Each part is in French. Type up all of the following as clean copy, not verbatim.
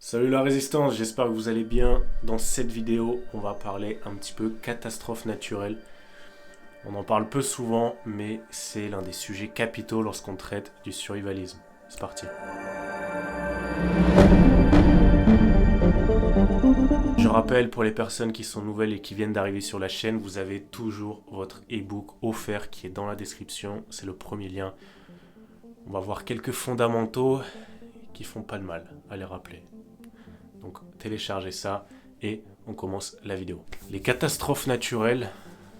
Salut la résistance, j'espère que vous allez bien. Dans cette vidéo, on va parler un petit peu catastrophe naturelle. On en parle peu souvent, mais c'est l'un des sujets capitaux lorsqu'on traite du survivalisme. C'est parti. Je rappelle pour les personnes qui sont nouvelles et qui viennent d'arriver sur la chaîne, vous avez toujours votre e-book offert qui est dans la description. C'est le premier lien. On va voir quelques fondamentaux qui font pas de mal à les rappeler. Donc téléchargez ça et on commence la vidéo. Les catastrophes naturelles,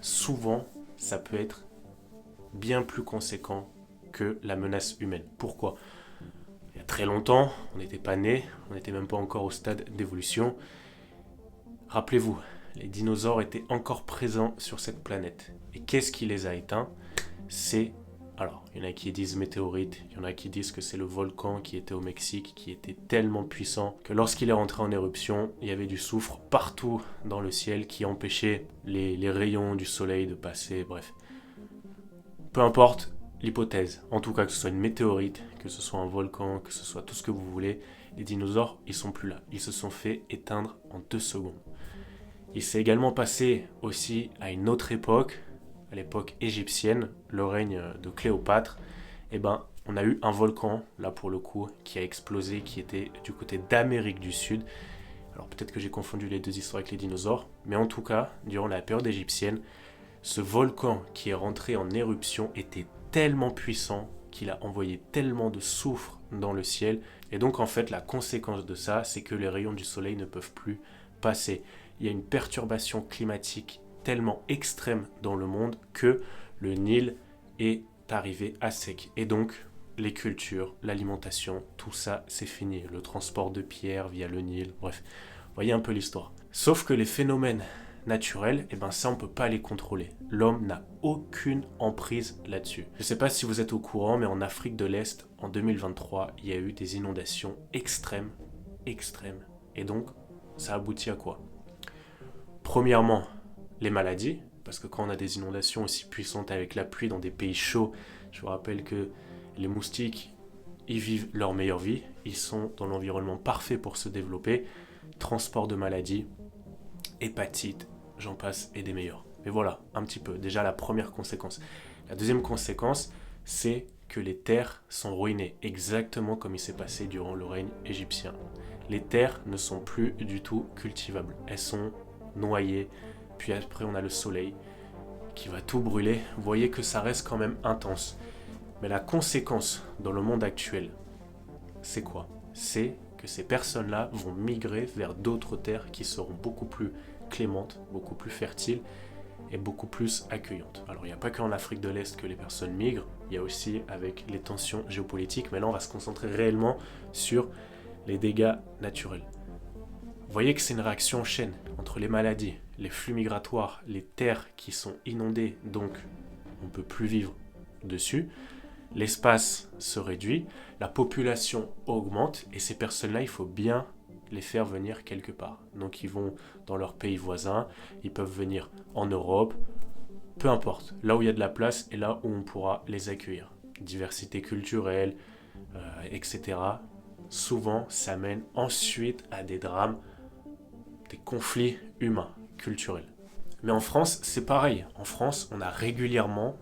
souvent, ça peut être bien plus conséquent que la menace humaine. Pourquoi ? Il y a très longtemps, on n'était pas nés, on n'était même pas encore au stade d'évolution. Rappelez-vous, les dinosaures étaient encore présents sur cette planète. Et qu'est-ce qui les a éteints ? Alors, il y en a qui disent météorite, il y en a qui disent que c'est le volcan qui était au Mexique, qui était tellement puissant que lorsqu'il est rentré en éruption, il y avait du soufre partout dans le ciel qui empêchait les rayons du soleil de passer, bref. Peu importe l'hypothèse, en tout cas que ce soit une météorite, que ce soit un volcan, que ce soit tout ce que vous voulez, les dinosaures, ils sont plus là. Ils se sont fait éteindre en 2 secondes. Il s'est également passé aussi à une autre époque, à l'époque égyptienne, le règne de Cléopâtre, on a eu un volcan, là pour le coup, qui a explosé, qui était du côté d'Amérique du Sud. Alors peut-être que j'ai confondu les deux histoires avec les dinosaures, mais en tout cas, durant la période égyptienne, ce volcan qui est rentré en éruption était tellement puissant qu'il a envoyé tellement de soufre dans le ciel. Et donc en fait, la conséquence de ça, c'est que les rayons du soleil ne peuvent plus passer. Il y a une perturbation climatique tellement extrême dans le monde que le Nil est arrivé à sec. Et donc, les cultures, l'alimentation, tout ça, c'est fini. Le transport de pierres via le Nil, bref, voyez un peu l'histoire. Sauf que les phénomènes naturels, ça, on ne peut pas les contrôler. L'homme n'a aucune emprise là-dessus. Je ne sais pas si vous êtes au courant, mais en Afrique de l'Est, en 2023, il y a eu des inondations extrêmes. Et donc, ça aboutit à quoi ? Premièrement, les maladies, parce que quand on a des inondations aussi puissantes avec la pluie dans des pays chauds, je vous rappelle que les moustiques, ils vivent leur meilleure vie, ils sont dans l'environnement parfait pour se développer, transport de maladies, hépatite, j'en passe et des meilleurs. Mais voilà, un petit peu, déjà la première conséquence. La deuxième conséquence, c'est que les terres sont ruinées, exactement comme il s'est passé durant le règne égyptien. Les terres ne sont plus du tout cultivables, elles sont noyées, puis après on a le soleil qui va tout brûler. Vous voyez que ça reste quand même intense. Mais la conséquence dans le monde actuel, c'est quoi ? C'est que ces personnes-là vont migrer vers d'autres terres qui seront beaucoup plus clémentes, beaucoup plus fertiles et beaucoup plus accueillantes. Alors il n'y a pas qu'en Afrique de l'Est que les personnes migrent, il y a aussi avec les tensions géopolitiques, mais là on va se concentrer réellement sur les dégâts naturels. Vous voyez que c'est une réaction en chaîne entre les maladies, les flux migratoires, les terres qui sont inondées, donc on ne peut plus vivre dessus. L'espace se réduit, la population augmente et ces personnes-là, il faut bien les faire venir quelque part. Donc ils vont dans leur pays voisin, ils peuvent venir en Europe, peu importe, là où il y a de la place et là où on pourra les accueillir. Diversité culturelle, etc. Souvent, ça mène ensuite à des drames, des conflits humains, culturels. Mais en France, c'est pareil. En France, on a régulièrement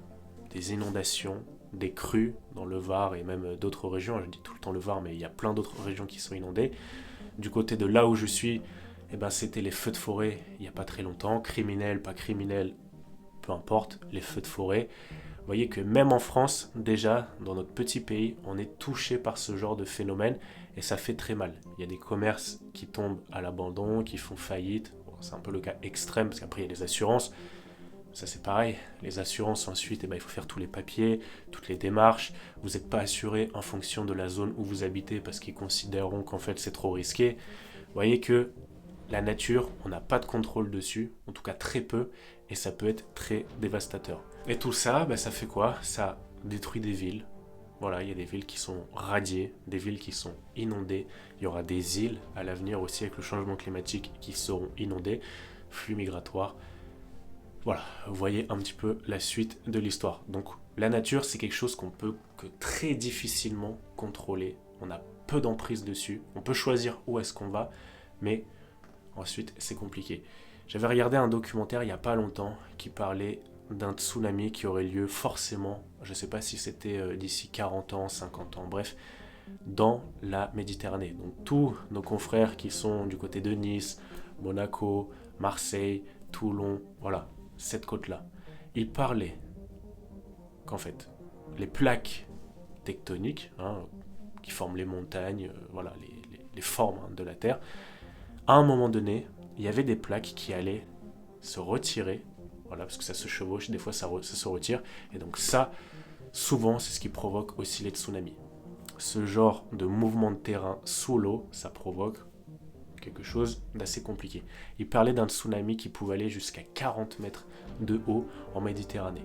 des inondations, des crues dans le Var et même d'autres régions. Je dis tout le temps le Var, mais il y a plein d'autres régions qui sont inondées. Du côté de là où je suis, c'était les feux de forêt il n'y a pas très longtemps. Criminels, pas criminels, peu importe, les feux de forêt. Vous voyez que même en France, déjà, dans notre petit pays, on est touché par ce genre de phénomène et ça fait très mal. Il y a des commerces qui tombent à l'abandon, qui font faillite. Bon, c'est un peu le cas extrême parce qu'après il y a les assurances. Ça c'est pareil, les assurances ensuite, il faut faire tous les papiers, toutes les démarches. Vous n'êtes pas assuré en fonction de la zone où vous habitez parce qu'ils considéreront qu'en fait c'est trop risqué. Vous voyez que la nature, on n'a pas de contrôle dessus, en tout cas très peu, et ça peut être très dévastateur. Et tout ça, ça fait quoi ? Ça détruit des villes. Voilà, il y a des villes qui sont radiées, des villes qui sont inondées. Il y aura des îles à l'avenir aussi avec le changement climatique qui seront inondées, flux migratoires. Voilà, vous voyez un petit peu la suite de l'histoire. Donc la nature, c'est quelque chose qu'on peut que très difficilement contrôler. On n'a peu d'emprise dessus. On peut choisir où est-ce qu'on va, mais ensuite, c'est compliqué. J'avais regardé un documentaire il n'y a pas longtemps qui parlait d'un tsunami qui aurait lieu forcément, je ne sais pas si c'était d'ici 40 ans, 50 ans, bref, dans la Méditerranée. Donc tous nos confrères qui sont du côté de Nice, Monaco, Marseille, Toulon, voilà, cette côte-là, ils parlaient qu'en fait, les plaques tectoniques, qui forment les montagnes, voilà, les formes de la Terre, à un moment donné, il y avait des plaques qui allaient se retirer, voilà, parce que ça se chevauche, des fois ça se retire, et donc ça, souvent, c'est ce qui provoque aussi les tsunamis. Ce genre de mouvement de terrain sous l'eau, ça provoque quelque chose d'assez compliqué. Il parlait d'un tsunami qui pouvait aller jusqu'à 40 mètres de haut en Méditerranée.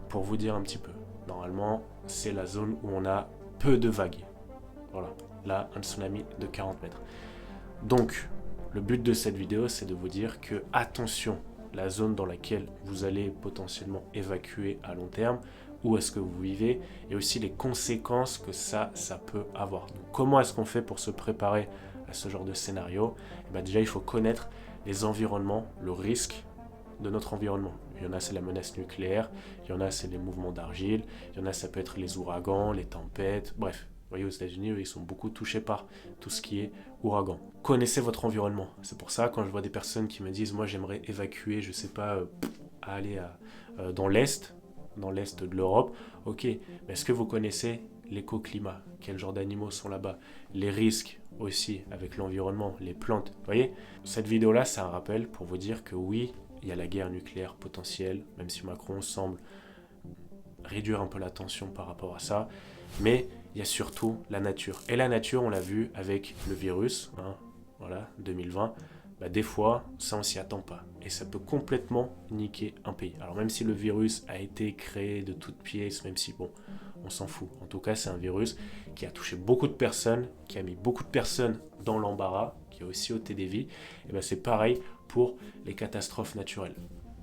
Pour vous dire un petit peu, normalement, c'est la zone où on a peu de vagues. Voilà, là, un tsunami de 40 mètres. Donc, le but de cette vidéo, c'est de vous dire que, attention, la zone dans laquelle vous allez potentiellement évacuer à long terme, où est-ce que vous vivez, et aussi les conséquences que ça peut avoir. Donc, comment est-ce qu'on fait pour se préparer à ce genre de scénario? Déjà, il faut connaître les environnements, le risque de notre environnement. Il y en a, c'est la menace nucléaire, il y en a, c'est les mouvements d'argile, il y en a, ça peut être les ouragans, les tempêtes, bref. Vous voyez, aux États-Unis, ils sont beaucoup touchés par tout ce qui est ouragan. Connaissez votre environnement. C'est pour ça, quand je vois des personnes qui me disent, moi, j'aimerais évacuer, je sais pas, aller dans l'Est de l'Europe, ok, mais est-ce que vous connaissez l'écoclimat? Quel genre d'animaux sont là-bas? Les risques aussi avec l'environnement, les plantes. Vous voyez, cette vidéo-là, c'est un rappel pour vous dire que oui, il y a la guerre nucléaire potentielle, même si Macron semble réduire un peu la tension par rapport à ça, mais il y a surtout la nature. Et la nature, on l'a vu avec le virus, voilà, 2020, des fois, ça on s'y attend pas. Et ça peut complètement niquer un pays. Alors même si le virus a été créé de toutes pièces, même si, bon, on s'en fout. En tout cas, c'est un virus qui a touché beaucoup de personnes, qui a mis beaucoup de personnes dans l'embarras, qui a aussi ôté des vies. Et c'est pareil pour les catastrophes naturelles.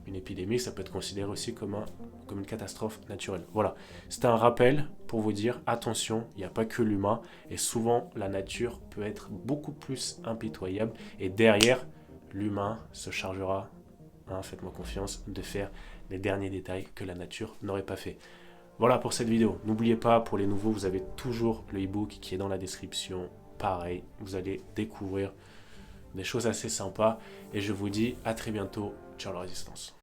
Une épidémie, ça peut être considéré aussi comme une catastrophe naturelle. Voilà, c'est un rappel pour vous dire, attention, il n'y a pas que l'humain, et souvent la nature peut être beaucoup plus impitoyable, et derrière, l'humain se chargera, faites-moi confiance, de faire les derniers détails que la nature n'aurait pas fait. Voilà pour cette vidéo. N'oubliez pas, pour les nouveaux, vous avez toujours le e-book qui est dans la description. Pareil, vous allez découvrir des choses assez sympas, et je vous dis à très bientôt. Ciao la résistance.